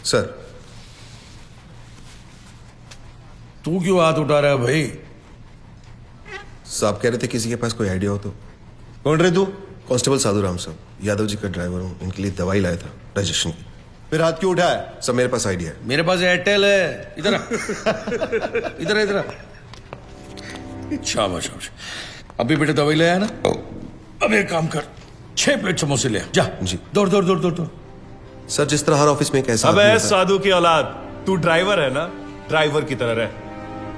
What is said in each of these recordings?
Sir. तू क्यों हाथ उठा रहा है भाई? साहब कह रहे थे किसी के पास कोई आइडिया हो तो। कौन रहे तू? कांस्टेबल साधु राम साहब, यादव जी का ड्राइवर हूँ। इनके लिए दवाई लाया था डाइजेशन की। फिर हाथ क्यों उठाया? सब मेरे पास आइडिया है। मेरे पास एयरटेल है। इधर आ। इधर इधर। शाबाश शाबाश। अभी बेटे दवाई ले आया ना? अब एक काम कर, 6 प्लेट समोसे ले आ। जा जी। दौड़ दौड़ दौड़ दौड़ दौड़। सर जिस तरह हर ऑफिस में एक ऐसा आदमी अबे होता है- साधु की औलाद, तू ड्राइवर है ना? ड्राइवर की तरह रह,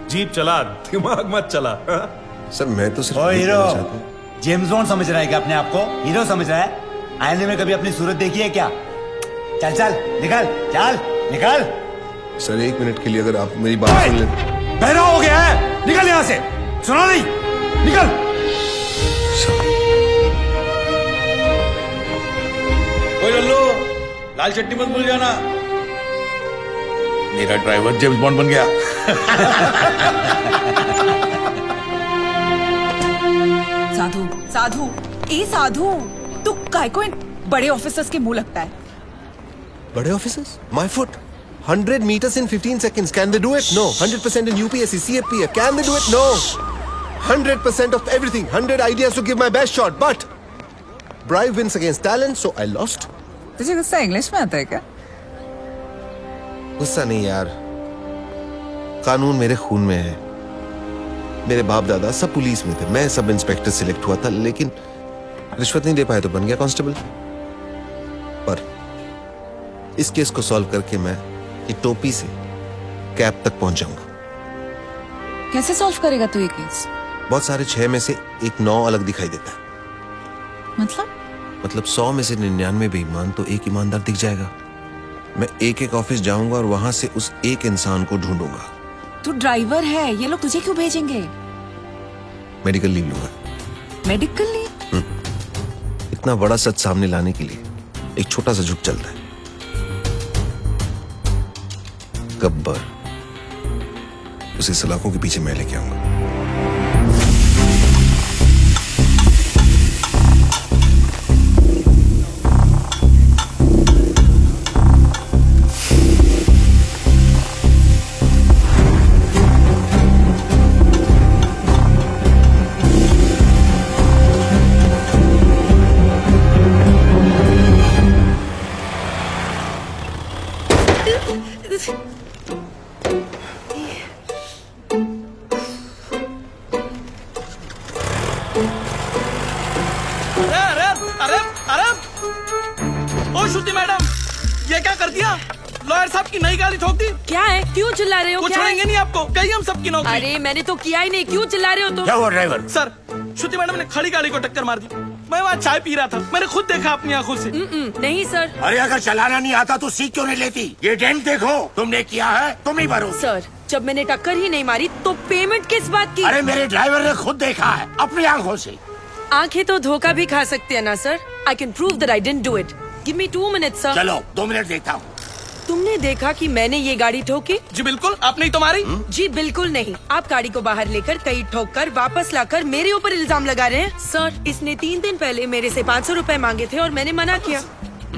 जीप चला, दिमाग मत चला। हाँ? सर मैं तो सिर्फ ओ ये हीरो, कहना चाहता हूं। जेम्स बॉन्ड समझ रहा है क्या अपने आप को? हीरो समझ रहा है? आईने में कभी अपनी सूरत देखी है क्या? चल चल निकल, चल निकल। सर 1 मिनट के लिए अगर आप मेरी बात सुन लें। बहरा हो गया है, निकल यहाँ से। सुना नहीं? निकल। ओए लल्लू, लाल चट्टी मत भूल जाना। मेरा ड्राइवर जेम्स बॉन्ड बन गया। साधु साधु ए साधु, तू काय को इन बड़े ऑफिसर्स के मुंह लगता है? बड़े officers? My foot 100 meters in 15 seconds. Can they do it? No. 100% in UPSC, CFPF. Can they do it? No. 100% of everything. 100 ideas to give my best shot. But bribe wins against talent, so I lost. तुझे गुस्सा English में आता है क्या? गुस्सा नहीं यार, कानून मेरे खून में है। मेरे बाप दादा सब पुलिस में थे, मैं सब इंस्पेक्टर सिलेक्ट हुआ था, लेकिन रिश्वत नहीं दे पाए तो बन गया कांस्टेबल। पर इस केस को सॉल्व करके मैं ये टोपी से कैप तक पहुंच जाऊंगा। कैसे सॉल्व करेगा तू ये केस? बहुत सारे 6 में से एक 9 अलग दिखाई देता है। मतलब 100 में से 99 बेईमान तो एक ईमानदार दिख जाएगा। मैं एक ऑफिस जाऊंगा और वहां से उस एक इंसान को ढूंढूंगा। तू ड्राइवर है, ये लोग तुझे क्यों भेजेंगे? मेडिकल लीव लूंगा। Medical leave? इतना बड़ा सच सामने लाने के लिए एक छोटा सा झुक चलता है। गब्बर, उसे सलाखों के पीछे मैं लेके आऊंगा। अरे अरे अरे ओ श्रुति मैडम, ये क्या कर दिया? लॉयर साहब की नई गाड़ी ठोक दी। क्या है? क्यों चिल्ला रहे हो? कुछ क्या छोड़ेंगे है? नहीं आपको, कहीं हम सबकी नौकरी। अरे मैंने तो किया ही नहीं, क्यों चिल्ला रहे हो तुम? क्या हुआ ड्राइवर? सर, श्रुति मैडम ने खड़ी गाड़ी को टक्कर मार दी। मैं वहाँ चाय पी रहा था, मैंने खुद देखा अपनी आंखों से। नहीं सर। अरे अगर चलाना नहीं आता तो सीख क्यों नहीं लेती? ये डेंट देखो, तुमने किया है, तुम ही भरो। सर, जब मैंने टक्कर ही नहीं मारी तो पेमेंट किस बात की? अरे मेरे ड्राइवर ने खुद देखा है अपनी आंखों से। आंखें तो धोखा भी खा सकती है ना sir. I can prove that I didn't do it. Give me 2 minutes sir. चलो 2 मिनट देखता हूँ। तुमने देखा कि मैंने ये गाड़ी ठोकी? जी बिल्कुल, आपने ही तो मारी। जी बिल्कुल नहीं। आप गाड़ी को बाहर लेकर कहीं ठोक कर वापस लाकर मेरे ऊपर इल्जाम लगा रहे हैं। सर, इसने 3 दिन पहले मेरे से 500 रुपए मांगे थे और मैंने मना किया।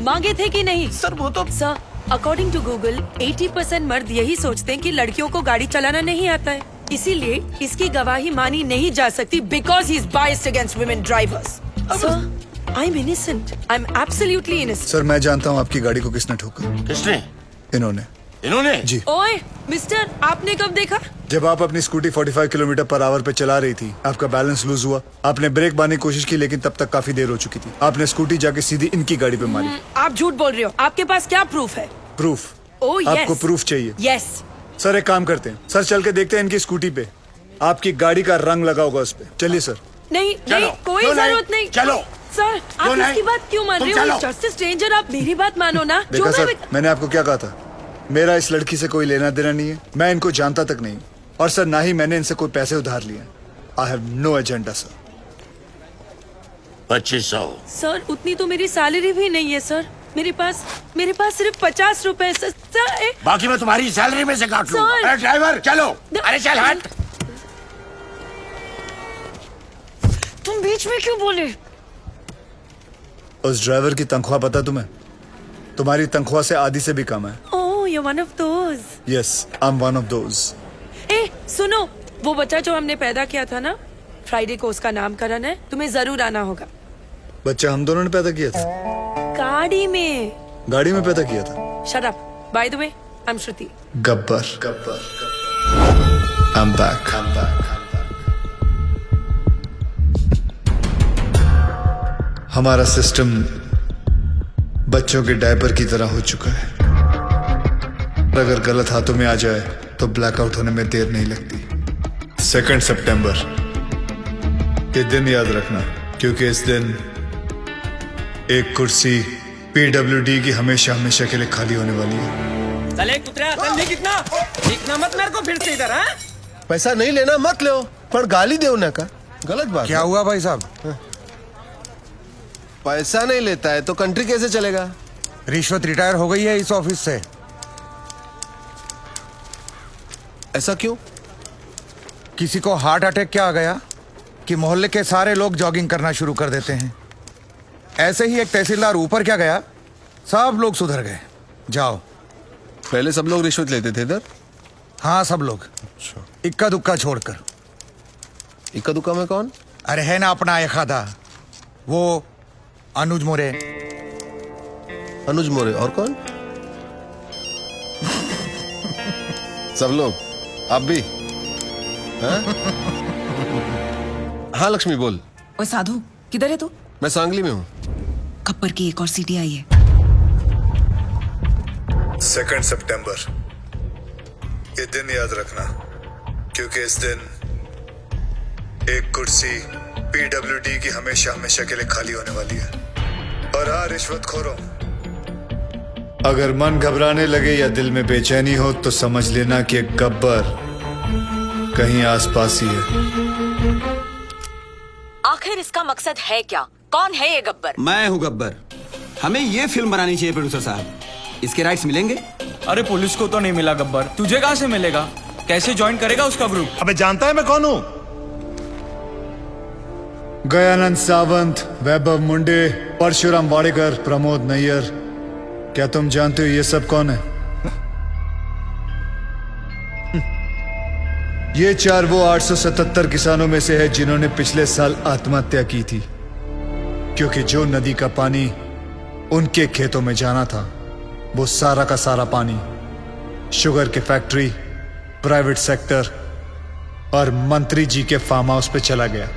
मांगे थे कि नहीं? सर वो तो सर, अकॉर्डिंग टू गूगल 80% मर्द यही सोचते हैं कि लड़कियों को गाड़ी चलाना नहीं आता है, इसीलिए इसकी गवाही मानी नहीं जा सकती because he is biased against women drivers. Sir, I am innocent, I am absolutely innocent. Sir मैं जानता हूँ आपकी गाड़ी को किसने ठोका। किसने? इन्होंने। इन्होंने? जी। ओए मिस्टर, आपने कब देखा? जब आप अपनी स्कूटी 45 किलोमीटर पर आवर पे चला रही थी, आपका बैलेंस लूज हुआ। आपने ब्रेक मारने की कोशिश की, लेकिन तब तक काफी देर हो चुकी थी। आपने स्कूटी जाके सीधी इनकी गाड़ी पे मारी। आप झूठ बोल रहे हो। आपके पास क्या प्रूफ है? प्रूफ? Oh yes. आपको प्रूफ चाहिए? यस। सर एक काम करते हैं, सर चल के देखते हैं इनकी स्कूटी पे आपकी गाड़ी का रंग लगा होगा उस पे। चलिए सर। नहीं नहीं, कोई क्यों नहीं? जरूरत नहीं। चलो। सर, आप क्यों नहीं? इसकी बात क्यों मान तुम रहे हो? चलो। जस्ट स्ट्रेंजर, आप मेरी बात मानो ना। देखा जो सर, मैंने आपको क्या कहा था? मेरा इस लड़की से कोई लेना देना नहीं है, मैं इनको जानता तक नहीं, और सर ना ही मैंने इनसे कोई पैसे उधार लिए। I have no agenda sir. 2500। Sir, उतनी तो मेरी सैलरी भी नहीं है सर। मेरे पास सिर्फ 50 रुपए है सर। बाकी मैं तुम्हारी सैलरी में से काट लूँ। सर। अरे ड्राइवर चलो। अरे चल हट। तुम बीच में क्यों बोले? उस ड्राइवर की तनख्वाह पता तुम्हें? तुम्हारी तनख्वाह से आधी से भी कम है। ओह you're one of those. Yes, I'm one of those. ए सुनो, वो बच्चा जो हमने पैदा किया था ना, फ्राइडे को उसका नामकरण है, तुम्हें जरूर आना होगा। बच्चा हम दोनों ने पैदा किया था, गाड़ी में। गाड़ी में पैदा किया था। Shut up. By the way, I'm Shruti. Gabbar, Gabbar, I'm back. I'm back. हमारा सिस्टम बच्चों के डायपर की तरह हो चुका है। अगर गलत हाथों में आ जाए तो ब्लैकआउट होने में देर नहीं लगती। 2 सितंबर, ये दिन याद रखना, क्योंकि इस दिन एक कुर्सी PWD की हमेशा हमेशा के लिए खाली होने वाली है। चले कुतरा, संधि कितना दिखना मत मेरे को फिर से इधर। हाँ, पैसा नहीं लेना मत लो, पर गाली दे ना का गलत बात क्या है। हुआ भाई साहब? पैसा नहीं लेता है तो कंट्री कैसे चलेगा? रिश्वत रिटायर हो गई है इस ऑफिस से। ऐसा क्यों? किसी को हार्ट अटैक क्या आ गया कि मोहल्ले के सारे लोग जॉगिंग करना शुरू कर देते हैं। ऐसे ही एक तहसीलदार ऊपर क्या गया, सब लोग सुधर गए। जाओ। पहले सब लोग रिश्वत लेते थे इधर? हाँ, सब लोग, इक्का दुक्का छोड़कर। इक्का दुक्का में कौन? अरे है ना अपना एक आधा, वो अनुज मोरे। अनुज मोरे। और कौन? सब लोग। आप भी? हाँ लक्ष्मी बोल। ओए साधु, किधर है तू? मैं सांगली में हूँ। खप्पर की एक और सीटी आई है। 2 सितंबर, ये दिन याद रखना, क्योंकि इस दिन एक कुर्सी PWD की हमेशा हमेशा के लिए खाली होने वाली है। और हाँ रिश्वतखोरों, अगर मन घबराने लगे या दिल में बेचैनी हो तो समझ लेना कि एक गब्बर कहीं आसपास ही है। आखिर इसका मकसद है क्या? कौन है ये गब्बर? मैं हूँ गब्बर। हमें ये फिल्म बनानी चाहिए प्रोड्यूसर साहब। इसके राइट्स मिलेंगे? अरे पुलिस को तो नहीं मिला गब्बर, तुझे कहाँ से मिलेगा? कैसे ज्वाइन करेगा उसका ग्रुप? अबे जानता है मैं कौन हूँ? गयानंद सावंत, वैभव मुंडे, परशुराम वाडेकर, प्रमोद नैयर। क्या तुम जानते हो ये सब कौन है? ये 4 वो 877 किसानों में से है जिन्होंने पिछले साल आत्महत्या की थी, क्योंकि जो नदी का पानी उनके खेतों में जाना था वो सारा का सारा पानी शुगर के फैक्ट्री, प्राइवेट सेक्टर और मंत्री जी के फार्म हाउस पे चला गया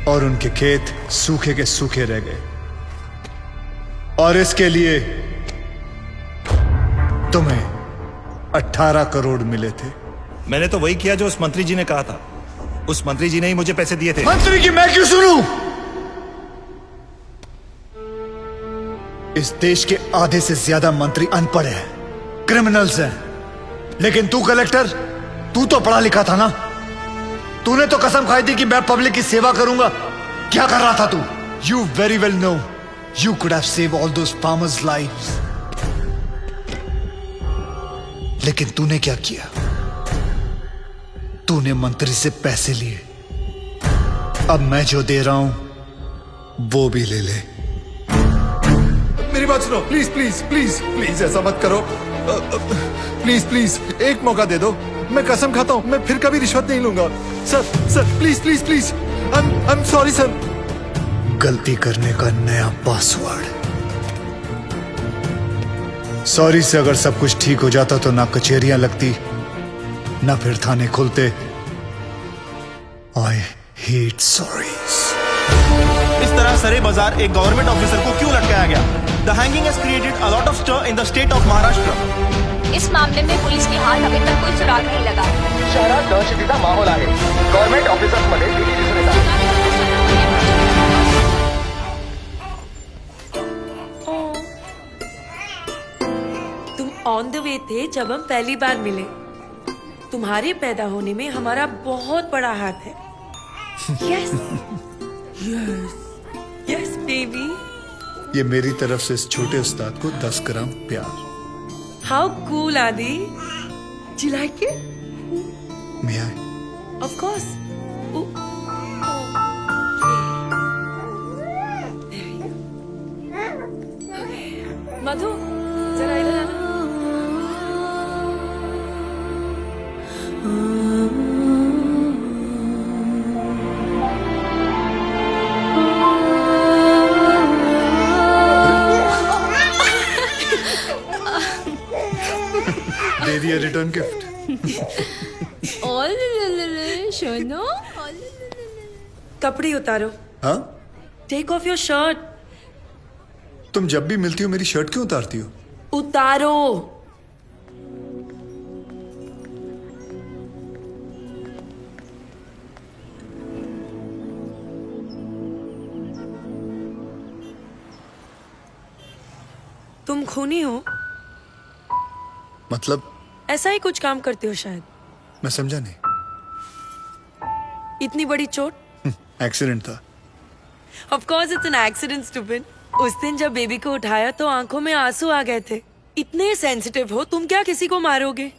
और उनके खेत सूखे के सूखे रह गए। और इसके लिए तुम्हें 18 करोड़ मिले थे। मैंने तो वही किया जो उस मंत्री जी ने कहा था। उस मंत्री जी ने ही मुझे पैसे दिए थे। मंत्री की मैं क्यों सुनूं? इस देश के आधे से ज्यादा मंत्री अनपढ़ हैं, क्रिमिनल्स हैं। लेकिन तू कलेक्टर, तू तो पढ़ा लिखा था ना? तूने तो कसम खाई थी कि मैं पब्लिक की सेवा करूंगा। क्या कर रहा था तू? You very well know you could have save all those farmers lives. लेकिन तूने क्या किया? तूने मंत्री से पैसे लिए। अब मैं जो दे रहा हूं वो भी ले ले। मेरी बात सुनो, प्लीज प्लीज प्लीज प्लीज ऐसा मत करो। प्लीज प्लीज एक मौका दे दो। मैं कसम खाता हूं मैं फिर कभी रिश्वत नहीं लूंगा। Sir sir please please please, I am sorry sir. गलती करने का नया पासवर्ड। सॉरी से अगर सब कुछ ठीक हो जाता तो ना कचहरियां लगती ना फिर थाने खुलते। I hate sorries. इस तरह सरे बाजार एक गवर्नमेंट ऑफिसर को क्यों लटकाया गया? The hanging has created a lot of stir in the state of Maharashtra. इस मामले में पुलिस के हाथ अभी तक कोई सुराग नहीं लगा। शहरात दहशतीचा माहोल आहे। गव्हर्नमेंट ऑफिसर्स मध्ये भीती दिसून येतात। तुम ऑन द वे थे जब हम पहली बार मिले। तुम्हारे पैदा होने में हमारा बहुत बड़ा हाथ है। Yes yes yes baby. ये मेरी तरफ से इस छोटे उस्ताद को 10 ग्राम प्यार। हाउ कूल आदि। Do you like it? May I? Of course. Madhu जरा इधर आना। दे दिया रिटर्न गिफ्ट। शोनो कपड़े उतारो। हाँ, टेक ऑफ योर शर्ट। तुम जब भी मिलती हो मेरी शर्ट क्यों उतारती हो? उतारो। तुम खूनी हो? मतलब ऐसा ही कुछ काम करते हो शायद। मैं समझा नहीं। इतनी बड़ी चोट? एक्सीडेंट था। Of course it's an accident, stupid. उस दिन जब बेबी को उठाया तो आंखों में आंसू आ गए थे। इतने सेंसिटिव हो तुम, क्या किसी को मारोगे?